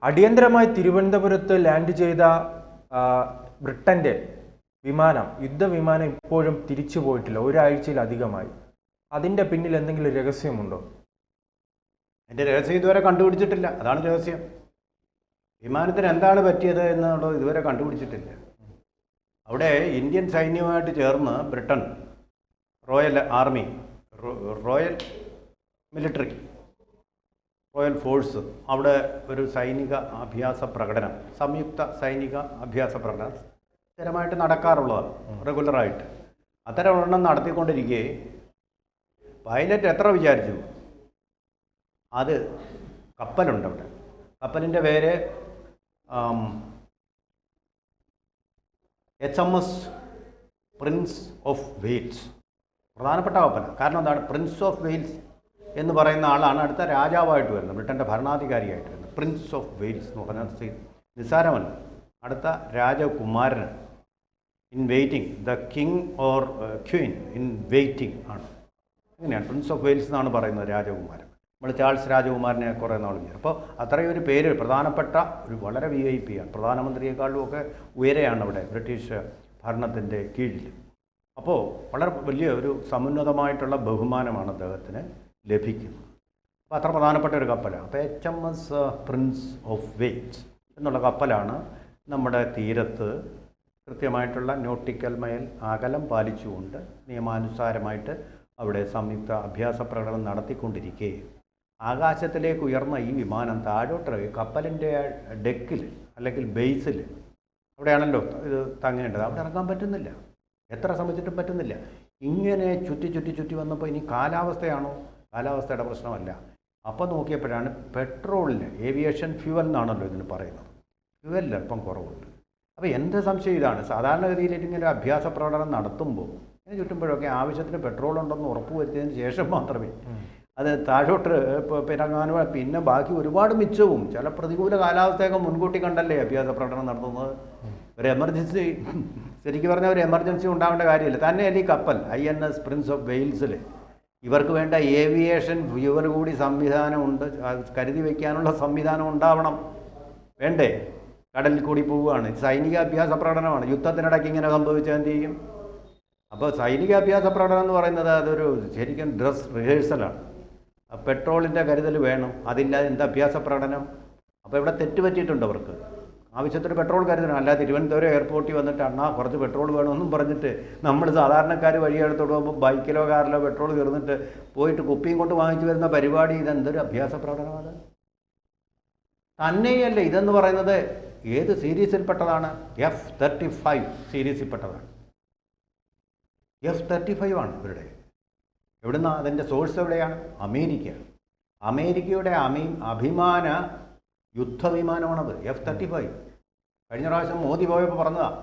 അടിയന്തരമായി തിരുവനന്തപുരത്ത് ലാൻഡ് ചെയ്ത ബ്രിട്ടന്റെ വിമാനം, യുദ്ധവിമാനം ഇപ്പോഴും തിരിച്ചു പോയിട്ടില്ല. ഒരാഴ്ചയിലധികമായി. അതിന്റെ പിന്നിൽ എന്തെങ്കിലും രഹസ്യമുണ്ടോ? എൻ്റെ രഹസ്യം ഇതുവരെ കണ്ടുപിടിച്ചിട്ടില്ല. അതാണ് രഹസ്യം. വിമാനത്തിന് എന്താണ് പറ്റിയത് എന്നുള്ളത് ഇതുവരെ കണ്ടുപിടിച്ചിട്ടില്ല. അവിടെ ഇന്ത്യൻ സൈന്യവുമായിട്ട് ചേർന്ന് Britain royal army, royal military, royal force അവിടെ ഒരു സൈനിക അഭ്യാസ പ്രകടനം, സംയുക്ത സൈനിക അഭ്യാസ പ്രകടനം സ്ഥിരമായിട്ട് നടക്കാറുള്ളതാണ്, റെഗുലറായിട്ട്. അത്തരം ഒരെണ്ണം നടത്തിക്കൊണ്ടിരിക്കെ പൈലറ്റ് എത്ര വിചാരിച്ചു? അത് കപ്പലുണ്ട് അവിടെ. കപ്പലിൻ്റെ പേര് HMS പ്രിൻസ് ഓഫ് വെയിൽസ്. പ്രധാനപ്പെട്ട കപ്പലാണ്. കാരണം എന്താണ്? പ്രിൻസ് ഓഫ് വെയിൽസ് എന്ന് പറയുന്ന ആളാണ് അടുത്ത രാജാവായിട്ട് വരുന്നത്, ബ്രിട്ടൻ്റെ ഭരണാധികാരിയായിട്ട് വരുന്നത്. പ്രിൻസ് ഓഫ് വെയിൽസ് എന്ന് പറഞ്ഞാൽ നിസ്സാരമല്ല, അടുത്ത രാജകുമാരൻ. In waiting, the king or Queen in waiting ആണ്. അങ്ങനെയാണ് പ്രിൻസ് ഓഫ് വെയിൽസ് എന്നാണ് പറയുന്നത് രാജകുമാരൻ. നമ്മൾ ചാൾസ് രാജകുമാരനെ കുറേ നാൾ വിചാരിച്ചു. അപ്പോൾ അത്രയും ഒരു പേര്, പ്രധാനപ്പെട്ട ഒരു വളരെ VIP ആണ്. പ്രധാനമന്ത്രിയെക്കാളും ഒക്കെ ഉയരെയാണ് അവിടെ ബ്രിട്ടീഷ് ഭരണത്തിൻ്റെ കീഴിൽ. അപ്പോൾ വളരെ വലിയ ഒരു സമുന്നതമായിട്ടുള്ള ബഹുമാനമാണ് അദ്ദേഹത്തിന് ലഭിക്കുന്നത്. അപ്പോൾ അത്ര പ്രധാനപ്പെട്ട ഒരു കപ്പലാണ്. അപ്പോൾ HMS പ്രിൻസ് ഓഫ് വെയിൽസ് എന്നുള്ള കപ്പലാണ് നമ്മുടെ തീരത്ത് കൃത്യമായിട്ടുള്ള നോട്ടിക്കൽ മൈൽ അകലം പാലിച്ചുകൊണ്ട് നിയമാനുസാരമായിട്ട് അവിടെ സംയുക്ത അഭ്യാസ പ്രകടനം നടത്തിക്കൊണ്ടിരിക്കെ ആകാശത്തിലേക്ക് ഉയർന്ന ഈ വിമാനം താഴോട്ട് കപ്പലിൻ്റെ ഡെക്കിൽ അല്ലെങ്കിൽ ബേസിൽ, അവിടെയാണല്ലോ ഇത് തങ്ങേണ്ടത്, അവിടെ ഇറങ്ങാൻ പറ്റുന്നില്ല. എത്ര ശ്രമിച്ചിട്ടും പറ്റുന്നില്ല. ഇങ്ങനെ ചുറ്റി വന്നപ്പോൾ ഇനി കാലാവസ്ഥയാണോ? കാലാവസ്ഥയുടെ പ്രശ്നമല്ല. അപ്പോൾ നോക്കിയപ്പോഴാണ് പെട്രോളിന്, ഏവിയേഷൻ ഫ്യൂവൽ എന്നാണല്ലോ ഇതിന് പറയുന്നത്, ഫ്യൂവലിൽ അല്പം കുറവുണ്ട്. അപ്പോൾ എൻ്റെ സംശയം ഇതാണ്, സാധാരണഗതിയിൽ ഇങ്ങനെ അഭ്യാസ പ്രകടനം നടത്തുമ്പോൾ ഇങ്ങനെ ചുറ്റുമ്പോഴൊക്കെ ആവശ്യത്തിന് പെട്രോൾ ഉണ്ടെന്ന് ഉറപ്പുവരുത്തിയതിന് ശേഷം മാത്രമേ അത് താഴോട്ട് പിറങ്ങാനും, പിന്നെ ബാക്കി ഒരുപാട് മിച്ചവും ചില പ്രതികൂല കാലാവസ്ഥയൊക്കെ മുൻകൂട്ടി കണ്ടല്ലേ അഭ്യാസ പ്രകടനം നടത്തുന്നത്. ഒരു എമർജൻസി, ശരിക്കും പറഞ്ഞാൽ ഒരു എമർജൻസി ഉണ്ടാവേണ്ട കാര്യമില്ല. തന്നെയല്ലേ ഈ കപ്പൽ INS പ്രിൻസ് ഓഫ് വെയിൽസിൽ ഇവർക്ക് വേണ്ട ഏവിയേഷൻ ഫ്യൂവൽ കൂടി സംവിധാനമുണ്ട്, കരുതി വയ്ക്കാനുള്ള സംവിധാനം ഉണ്ടാവണം, വേണ്ടേ? കടലിൽ കൂടി പോവുകയാണ്, സൈനിക അഭ്യാസ പ്രകടനമാണ്. യുദ്ധത്തിനിടയ്ക്ക് ഇങ്ങനെ സംഭവിച്ചാൽ എന്ത് ചെയ്യും? അപ്പോൾ സൈനിക അഭ്യാസ പ്രകടനം എന്ന് പറയുന്നത് അതൊരു ശരിക്കും ഡ്രസ് റിഹേഴ്സലാണ്. പെട്രോളിൻ്റെ കരുതൽ വേണം, അതില്ലാതെ എന്ത് അഭ്യാസ പ്രകടനം? അപ്പോൾ ഇവിടെ തെറ്റുപറ്റിയിട്ടുണ്ട് അവർക്ക്. ആവശ്യത്തിന് പെട്രോൾ കരുതണം. അല്ല തിരുവനന്തപുരം എയർപോർട്ടിൽ വന്നിട്ട് അണ്ണാ കുറച്ച് പെട്രോൾ വേണമെന്നും പറഞ്ഞിട്ട് നമ്മൾ സാധാരണക്കാർ വഴിയെടുത്തോട്ട് പോകുമ്പോൾ ബൈക്കിലോ കാറിലോ പെട്രോൾ തീർന്നിട്ട് പോയിട്ട് കുപ്പിയും കൊണ്ട് വാങ്ങിച്ചു വരുന്ന പരിപാടി, ഇതെന്തൊരു അഭ്യാസ പ്രകടനമാണ്? തന്നെയല്ല ഇതെന്ന് പറയുന്നത് ഏത് സീരീസിൽപ്പെട്ടതാണ്? F-35 സീരീസിൽപ്പെട്ടതാണ്. F-35 ആണ് ഇവരുടെ. എവിടുന്ന അതിൻ്റെ സോഴ്സ് എവിടെയാണ്? അമേരിക്ക. അമേരിക്കയുടെ അഭിമാന യുദ്ധവിമാനമാണത് F-35. കഴിഞ്ഞ പ്രാവശ്യം മോദി പോയപ്പോൾ പറഞ്ഞതാണ്,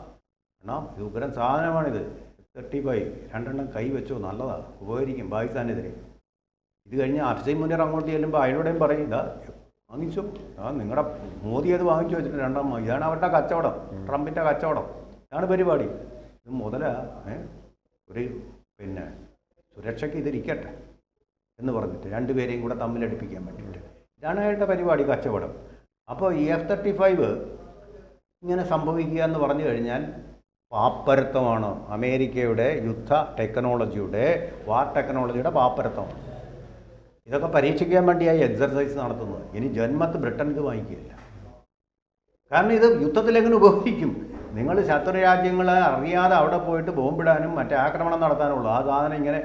എന്നാ ഉഗ്രം സാധനമാണിത്, F-35 രണ്ടെണ്ണം കൈ വെച്ചോ, നല്ലതാണ്, ഉപകരിക്കും പാകിസ്ഥാനെതിരെ. ഇത് കഴിഞ്ഞ് അഫ്സൈൻ മുനീർ അങ്ങോട്ട് ചെല്ലുമ്പോൾ അയാളോടെയും പറയും, ഇതാ വാങ്ങിച്ചോ, നിങ്ങളുടെ മോദി അത് വാങ്ങിച്ചു വെച്ചിട്ട് രണ്ടാം. ഇതാണ് അവരുടെ കച്ചവടം, ട്രംപിൻ്റെ കച്ചവടം, ഇതാണ് പരിപാടി. ഇത് ഒരു പിന്നെ സുരക്ഷയ്ക്ക് ഇതിരിക്കട്ടെ എന്ന് പറഞ്ഞിട്ട് രണ്ടുപേരെയും കൂടെ തമ്മിലടിപ്പിക്കാൻ വേണ്ടിയിട്ട് ഇതാണ് അയാളുടെ പരിപാടി, കച്ചവടം. അപ്പോൾ ഈ F-35 ഇങ്ങനെ സംഭവിക്കുക എന്ന് പറഞ്ഞു കഴിഞ്ഞാൽ പാപ്പരത്വമാണ്. അമേരിക്കയുടെ യുദ്ധ ടെക്നോളജിയുടെ, വാർ ടെക്നോളജിയുടെ പാപ്പരത്വമാണ്. ഇതൊക്കെ പരീക്ഷിക്കാൻ വേണ്ടിയായി എക്സർസൈസ് നടത്തുന്നത്. ഇനി ജന്മത്ത് ബ്രിട്ടൻ ഇത് വാങ്ങിക്കുകയില്ല. കാരണം ഇത് യുദ്ധത്തിലെങ്ങനെ ഉപയോഗിക്കും? നിങ്ങൾ ശത്രു രാജ്യങ്ങളെ അറിയാതെ അവിടെ പോയിട്ട് ബോംബിടാനും മറ്റേ ആക്രമണം നടത്താനുള്ളൂ. ആ സാധനം ഇങ്ങനെ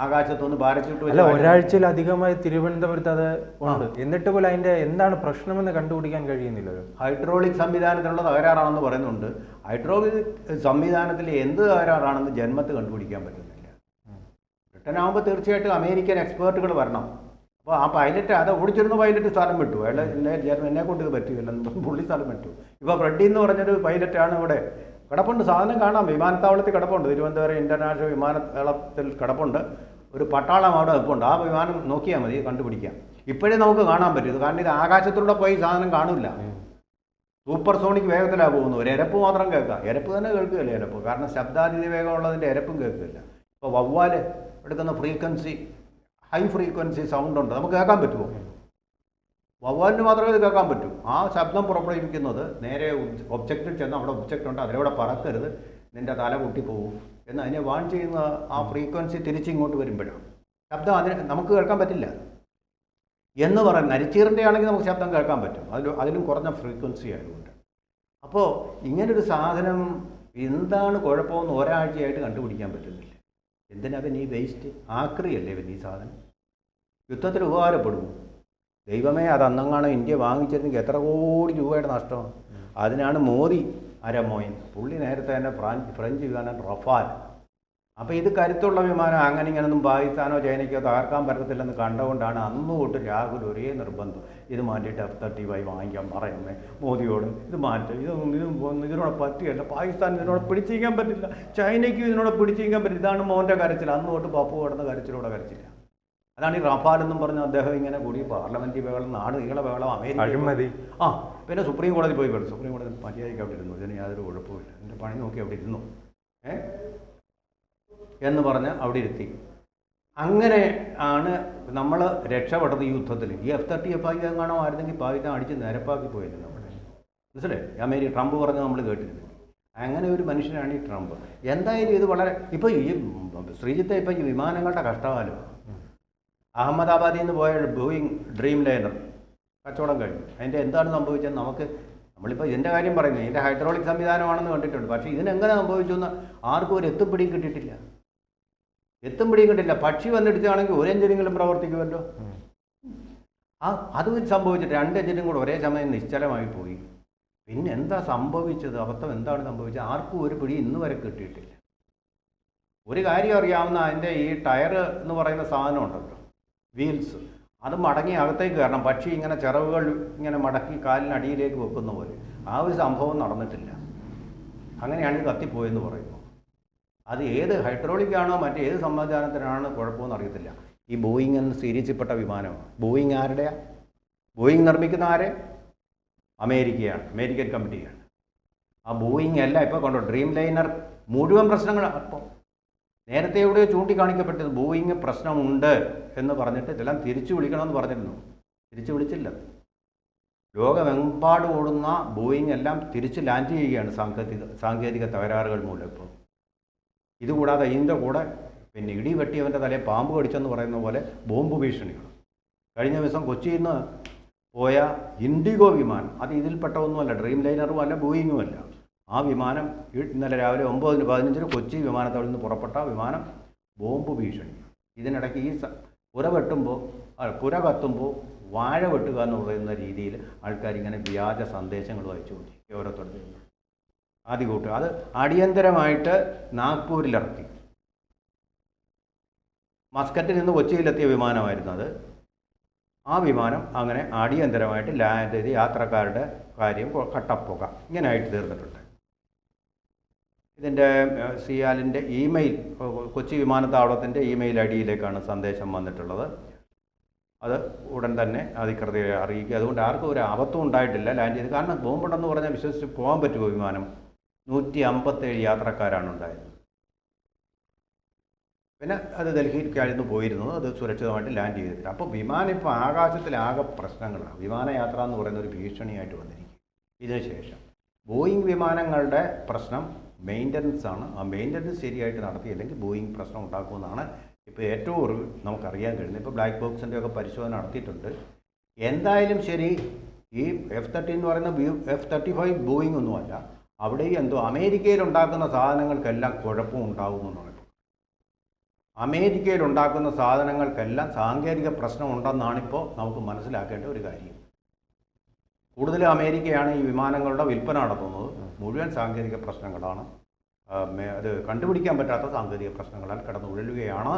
ആകാശത്തൊന്ന് പാരച്യൂട്ട് അല്ല, ഒരാഴ്ചയിലധികമായി തിരുവനന്തപുരത്ത് അത് ഉണ്ട്. എന്നിട്ട് പോലും അതിൻ്റെ എന്താണ് പ്രശ്നമെന്ന് കണ്ടുപിടിക്കാൻ കഴിയുന്നില്ലല്ലോ. ഹൈഡ്രോളിക് സംവിധാനത്തിലുള്ള തകരാറാണെന്ന് പറയുന്നുണ്ട്. ഹൈഡ്രോളിക് സംവിധാനത്തിൽ എന്ത് തകരാറാണെന്ന് ജന്മത്ത് കണ്ടുപിടിക്കാൻ പറ്റുന്നില്ല. ബ്രിട്ടനാകുമ്പോൾ തീർച്ചയായിട്ടും അമേരിക്കൻ എക്സ്പേർട്ടുകൾ വരണം. അപ്പോൾ ആ പൈലറ്റ്, അത് ഓടിച്ചിരുന്ന പൈലറ്റ് സ്ഥലം വിട്ടു. അയാൾ എന്നെ കൊണ്ട് ഇത് പറ്റില്ല, പുള്ളി സ്ഥലം വിട്ടു. ഇപ്പോൾ ഫ്രെഡി എന്ന് പറഞ്ഞൊരു പൈലറ്റാണ് ഇവിടെ കിടപ്പുണ്ട്. സാധനം കാണാം, വിമാനത്താവളത്തിൽ കിടപ്പുണ്ട്. തിരുവനന്തപുരം ഇൻ്റർനാഷണൽ വിമാനത്താവളത്തിൽ കിടപ്പുണ്ട്. ഒരു പട്ടാളം അവിടെ നിൽപ്പുണ്ട്. ആ വിമാനം നോക്കിയാൽ മതി, കണ്ടുപിടിക്കാം. ഇപ്പോഴേ നമുക്ക് കാണാൻ പറ്റും. കാരണം ഇത് ആകാശത്തിലൂടെ പോയി സാധനം കാണില്ല. സൂപ്പർ സോണിക് വേഗത്തിലാണ് പോകുന്നത്. ഒരു എരപ്പ് മാത്രം കേൾക്കാം. എരപ്പ് തന്നെ കേൾക്കുകയില്ല, എരപ്പ്. കാരണം ശബ്ദാതിഥി വേഗമുള്ളതിൻ്റെ എരപ്പും കേൾക്കില്ല. ഇപ്പോൾ വവ്വാൽ എടുക്കുന്ന ഫ്രീക്വൻസി, ഹൈ ഫ്രീക്വൻസി സൗണ്ട് ഉണ്ട്, നമുക്ക് കേൾക്കാൻ പറ്റുമോ? വവ്വാലിന് മാത്രമേ ഇത് കേൾക്കാൻ പറ്റൂ. ആ ശബ്ദം പുറപ്പെടുവിക്കുന്നത് നേരെ ഒബ്ജക്റ്റിൽ ചെന്ന് അവിടെ ഒബ്ജക്റ്റ് ഉണ്ട്, അതിലൂടെ പറക്കരുത്, നിൻ്റെ തല പൊട്ടിപ്പോവും എന്ന് അതിനെ വാൺ ചെയ്യുന്ന ആ ഫ്രീക്വൻസി തിരിച്ചിങ്ങോട്ട് വരുമ്പോഴാണ് ശബ്ദം അതിന് നമുക്ക് കേൾക്കാൻ പറ്റില്ല എന്ന് പറയുന്നത്. നരിച്ചീറിൻ്റെ ആണെങ്കിൽ നമുക്ക് ശബ്ദം കേൾക്കാൻ പറ്റും, അതിലും കുറഞ്ഞ ഫ്രീക്വൻസി ആയതുകൊണ്ട്. അപ്പോൾ ഇങ്ങനൊരു സാധനം എന്താണ് കുഴപ്പമെന്ന് ഒരാഴ്ചയായിട്ട് കണ്ടുപിടിക്കാൻ പറ്റുന്നില്ല. എന്തിനാ പിന്നെ ഈ വേസ്റ്റ്? ആക്രിയല്ലേ പിന്നെ ഈ സാധനം? യുദ്ധത്തിൽ ഉപകാരപ്പെടുമോ? ദൈവമേ, അത് അന്നങ്ങാണ് ഇന്ത്യ വാങ്ങിച്ചിരുന്നെങ്കിൽ എത്ര കോടി രൂപയുടെ നഷ്ടമാണ്. അതിനാണ് മോദി അരമോയൻ. പുള്ളി നേരത്തെ തന്നെ ഫ്രഞ്ച് വിമാനം റഫാൽ. അപ്പോൾ ഇത് കരുത്തുള്ള വിമാനം, അങ്ങനെ ഇങ്ങനൊന്നും പാകിസ്ഥാനോ ചൈനയ്ക്കോ തകർക്കാൻ പറ്റത്തില്ലെന്ന് കണ്ടുകൊണ്ടാണ് അന്ന് തൊട്ട് രാഹുൽ ഒരേ നിർബന്ധം, ഇത് മാറ്റിയിട്ട് F-35 വാങ്ങിക്കാൻ പറയുന്നത് മോദിയോട്. ഇത് മാറ്റും, ഇതിനോട് പറ്റുകയല്ല, പാകിസ്ഥാൻ ഇതിനോട് പിടിച്ചിരിക്കാൻ പറ്റില്ല, ചൈനയ്ക്കും ഇതിനോട് പിടിച്ചിരിക്കാൻ പറ്റില്ല. ഇതാണ് മോൻ്റെ കരച്ചിൽ. അന്ന് തൊട്ട് പപ്പു കിടന്ന കരച്ചിലൂടെ കരച്ചില്ല. അതാണ് ഈ റഫാൽ എന്നും പറഞ്ഞ് അദ്ദേഹം ഇങ്ങനെ കൂടി പാർലമെൻറ്റ് ബഹളം, നാട് നീള ബഹളം, അമേരിക്ക പിന്നെ സുപ്രീം കോടതി പോയി കേട്ടു. സുപ്രീം കോടതി മര്യാദയ്ക്ക് അവിടെ ഇരുന്നു, ഇതിന് യാതൊരു കുഴപ്പമില്ല, എൻ്റെ പണി നോക്കി അവിടെ ഇരുന്നു എന്ന് പറഞ്ഞ് അവിടെ ഇരുത്തി. അങ്ങനെ ആണ് നമ്മൾ രക്ഷപ്പെട്ടത് ഈ യുദ്ധത്തിൽ. ഈ F-35 എങ്ങാണോ ആയിരുന്നെങ്കിൽ പാകിസ്ഥാൻ അടിച്ച് നിരപ്പാക്കി പോയിരുന്നു നമ്മുടെ. മനസ്സിലായി? ട്രംപ് പറഞ്ഞ് നമ്മൾ കേട്ടിരുന്നു. അങ്ങനെ ഒരു മനുഷ്യനാണ് ഈ ട്രംപ്. എന്തായാലും ഇത് വളരെ ഇപ്പോൾ ഈ ശ്രീജിത്തെ ഇപ്പോൾ ഈ വിമാനങ്ങളുടെ കഷ്ടകാലം. അഹമ്മദാബാദിൽ നിന്ന് പോയ ബോയിങ് ഡ്രീം ലൈനർ കച്ചവടം കഴിഞ്ഞു. അതിൻ്റെ എന്താണ് സംഭവിച്ചത്? നമ്മളിപ്പോൾ ഇതിൻ്റെ കാര്യം പറയുന്നത് ഇതിൻ്റെ ഹൈഡ്രോളിക് സംവിധാനമാണെന്ന് കണ്ടിട്ടുണ്ട്. പക്ഷേ ഇതിനെങ്ങനെ സംഭവിച്ചു എന്ന് ആർക്കും ഒരു എത്തുപിടിയും കിട്ടിയിട്ടില്ല. പക്ഷി വന്നിടിച്ചാണെങ്കിൽ ഒരു എഞ്ചിനെങ്കിലും പ്രവർത്തിക്കുമല്ലോ. അത് സംഭവിച്ചിട്ട് 2 എഞ്ചിനും കൂടെ ഒരേ സമയം നിശ്ചലമായി പോയി. പിന്നെ എന്താ സംഭവിച്ചത്? അബദ്ധം എന്താണ് സംഭവിച്ചത്? ആർക്കും ഒരു പിടി ഇന്ന് വരെ കിട്ടിയിട്ടില്ല. ഒരു കാര്യം അറിയാവുന്ന, അതിൻ്റെ ഈ ടയർ എന്ന് പറയുന്ന സാധനം ഉണ്ടല്ലോ, വീൽസ്, അത് മടങ്ങി അകത്തേക്ക് കയറണം. പക്ഷി ഇങ്ങനെ ചിറവുകൾ ഇങ്ങനെ മടക്കി കാലിനടിയിലേക്ക് വെക്കുന്ന പോലെ. ആ ഒരു സംഭവം നടന്നിട്ടില്ല. അങ്ങനെയാണ് കത്തിപ്പോയെന്ന് പറയുന്നു. അത് ഏത് ഹൈഡ്രോളിക്കാണോ മറ്റേത് സംവിധാനത്തിനാണ് കുഴപ്പമെന്ന് അറിയത്തില്ല. ഈ ബോയിങ് എന്ന സീരീസിൽപ്പെട്ട വിമാനമാണ്. ബോയിങ് ആരുടെയാണ്? ബോയിങ് നിർമ്മിക്കുന്ന ആരെ? അമേരിക്കയാണ്, അമേരിക്കൻ കമ്പനിയാണ്. ആ ബോയിങ് എല്ലാം ഇപ്പോൾ കണ്ടോ, ഡ്രീം ലൈനർ മുഴുവൻ പ്രശ്നങ്ങൾ. അപ്പോൾ നേരത്തെ എവിടെയോ ചൂണ്ടിക്കാണിക്കപ്പെട്ടത് ബോയിങ് പ്രശ്നമുണ്ട് എന്ന് പറഞ്ഞിട്ട് ഇതെല്ലാം തിരിച്ചു വിളിക്കണമെന്ന് പറഞ്ഞിരുന്നു. തിരിച്ചു വിളിച്ചില്ല. ലോകമെമ്പാടും ഓടുന്ന ബോയിങ് എല്ലാം തിരിച്ച് ലാൻഡ് ചെയ്യുകയാണ് സാങ്കേതിക തകരാറുകൾ മൂലം. ഇപ്പോൾ ഇതുകൂടാതെ ഇതിൻ്റെ കൂടെ പിന്നെ ഇടി വെട്ടിയവൻ്റെ തലയെ പാമ്പ് കടിച്ചെന്ന് പറയുന്ന പോലെ ബോംബ് ഭീഷണികൾ. കഴിഞ്ഞ ദിവസം കൊച്ചിയിൽ നിന്ന് പോയ ഇൻഡിഗോ വിമാനം, അത് ഇതിൽപ്പെട്ടതൊന്നുമല്ല, ഡ്രീം ലൈനറും അല്ല, ബോയിങ്ങും അല്ല. ആ വിമാനം ഇന്നലെ രാവിലെ 9:15 കൊച്ചി വിമാനത്താവളത്തിൽ നിന്ന് പുറപ്പെട്ട വിമാനം ബോംബ് ഭീഷണി. ഇതിനിടയ്ക്ക് ഈ പുര കത്തുമ്പോൾ വാഴ വെട്ടുക എന്ന് പറയുന്ന രീതിയിൽ ആൾക്കാരിങ്ങനെ വ്യാജ സന്ദേശങ്ങൾ അയച്ചുകൊണ്ടിരിക്കും ഓരോരുത്തരുടെ ആദ്യകൂട്ട്. അത് അടിയന്തരമായിട്ട് നാഗ്പൂരിലിറക്കി. മസ്കറ്റിൽ നിന്ന് കൊച്ചിയിലെത്തിയ വിമാനമായിരുന്നു അത്. ആ വിമാനം അങ്ങനെ അടിയന്തരമായിട്ട് ലാൻഡ് ചെയ്ത് യാത്രക്കാരുടെ കാര്യം കട്ടപ്പുക ഇങ്ങനെയായിട്ട് തീർന്നിട്ടുണ്ട്. ഇതിൻ്റെ സിയാലിൻ്റെ ഇമെയിൽ, കൊച്ചി വിമാനത്താവളത്തിൻ്റെ ഇമെയിൽ ഐഡിയിലേക്കാണ് സന്ദേശം വന്നിട്ടുള്ളത്. അത് ഉടൻ തന്നെ അധികൃതരെ അറിയിക്കുക. അതുകൊണ്ട് ആർക്കും ഒരു അബദ്ധം ഉണ്ടായിട്ടില്ല ലാൻഡ് ചെയ്ത്. കാരണം ബോംബുണ്ടെന്ന് പറഞ്ഞാൽ വിശ്വസിച്ച് പോകാൻ പറ്റുമോ? വിമാനം 157 യാത്രക്കാരാണ് ഉണ്ടായത്. പിന്നെ അത് ഡൽഹിയിലേക്കായിരുന്നു പോയിരുന്നത്. അത് സുരക്ഷിതമായിട്ട് ലാൻഡ് ചെയ്തിട്ടില്ല. അപ്പോൾ വിമാനം ഇപ്പോൾ ആകാശത്തിലാകെ പ്രശ്നങ്ങളാണ്. വിമാനയാത്ര എന്ന് പറയുന്ന ഒരു ഭീഷണിയായിട്ട് വന്നിരിക്കും. ഇതിനുശേഷം ബോയിങ് വിമാനങ്ങളുടെ പ്രശ്നം മെയിൻ്റനൻസ് ആണ്. ആ മെയിൻ്റനൻസ് ശരിയായിട്ട് നടത്തിയില്ലെങ്കിൽ ബോയിങ് പ്രശ്നം ഉണ്ടാക്കുമെന്നാണ് ഇപ്പോൾ ഏറ്റവും നമുക്കറിയാൻ കഴിയുന്നത്. ഇപ്പോൾ ബ്ലാക്ക് ബോക്സിൻ്റെ ഒക്കെ പരിശോധന നടത്തിയിട്ടുണ്ട്. എന്തായാലും ശരി, ഈ F-30 എന്ന് പറയുന്ന F-35 ബോയിങ് ഒന്നുമല്ല. അവിടെ എന്തോ അമേരിക്കയിൽ ഉണ്ടാക്കുന്ന സാധനങ്ങൾക്കെല്ലാം കുഴപ്പം ഉണ്ടാകുമെന്നാണ്. അമേരിക്കയിൽ ഉണ്ടാക്കുന്ന സാധനങ്ങൾക്കെല്ലാം സാങ്കേതിക പ്രശ്നമുണ്ടെന്നാണിപ്പോൾ നമുക്ക് മനസ്സിലാക്കേണ്ട ഒരു കാര്യം. കൂടുതലും അമേരിക്കയാണ് ഈ വിമാനങ്ങളുടെ വിൽപ്പന നടത്തുന്നത്. മുഴുവൻ സാങ്കേതിക പ്രശ്നങ്ങളാണ്. അത് കണ്ടുപിടിക്കാൻ പറ്റാത്ത സാങ്കേതിക പ്രശ്നങ്ങളാൽ കടന്നു ഉഴലുകയാണ്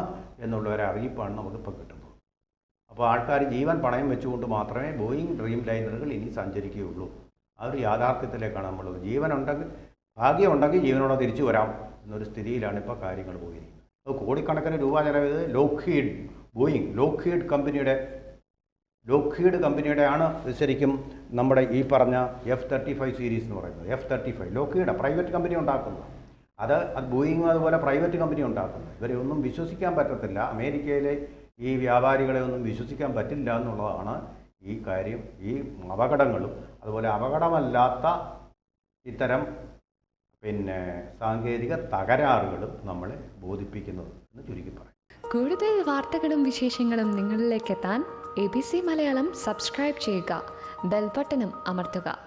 എന്നുള്ള ഒരു അറിയിപ്പാണ് നമുക്കിപ്പോൾ കിട്ടുന്നത്. അപ്പോൾ ആൾക്കാർ ജീവൻ പണയം വെച്ചുകൊണ്ട് മാത്രമേ ബോയിങ് ഡ്രീം ലൈനറുകൾ ഇനി സഞ്ചരിക്കുകയുള്ളൂ. ആ ഒരു യാഥാർത്ഥ്യത്തിലേക്കാണ് നമ്മളുള്ളത്. ജീവനുണ്ടെങ്കിൽ, ഭാഗ്യമുണ്ടെങ്കിൽ ജീവനോടെ തിരിച്ചു വരാം എന്നൊരു സ്ഥിതിയിലാണ് ഇപ്പോൾ കാര്യങ്ങൾ പോയിരിക്കുന്നത്. അത് കോടിക്കണക്കിന് രൂപ ചെലവ് ലോക്ഹീഡ് കമ്പനിയുടെ ആണ് ശരിക്കും നമ്മുടെ ഈ പറഞ്ഞ F-35 സീരീസ് എന്ന് പറയുന്നത്. F-35 ലോക്ഹീഡ് പ്രൈവറ്റ് കമ്പനി ഉണ്ടാക്കുന്നത്. അത് ബോയിങ് അതുപോലെ പ്രൈവറ്റ് കമ്പനി ഉണ്ടാക്കുന്നത്. ഇവരെ ഒന്നും വിശ്വസിക്കാൻ പറ്റത്തില്ല. അമേരിക്കയിലെ ഈ വ്യാപാരികളെ ഒന്നും വിശ്വസിക്കാൻ പറ്റില്ല എന്നുള്ളതാണ് ഈ കാര്യം, ഈ അപകടങ്ങളും അതുപോലെ അപകടമല്ലാത്ത ഇത്തരം സാങ്കേതിക തകരാറുകളും നമ്മളെ ബോധിപ്പിക്കുന്നത് എന്ന് ചുരുക്കി പറയാം. കൂടുതൽ വാർത്തകളും വിശേഷങ്ങളും നിങ്ങളിലേക്ക് എത്താൻ ABC മലയാളം സബ്സ്ക്രൈബ് ചെയ്യുക, ബെൽബട്ടനും അമർത്തുക.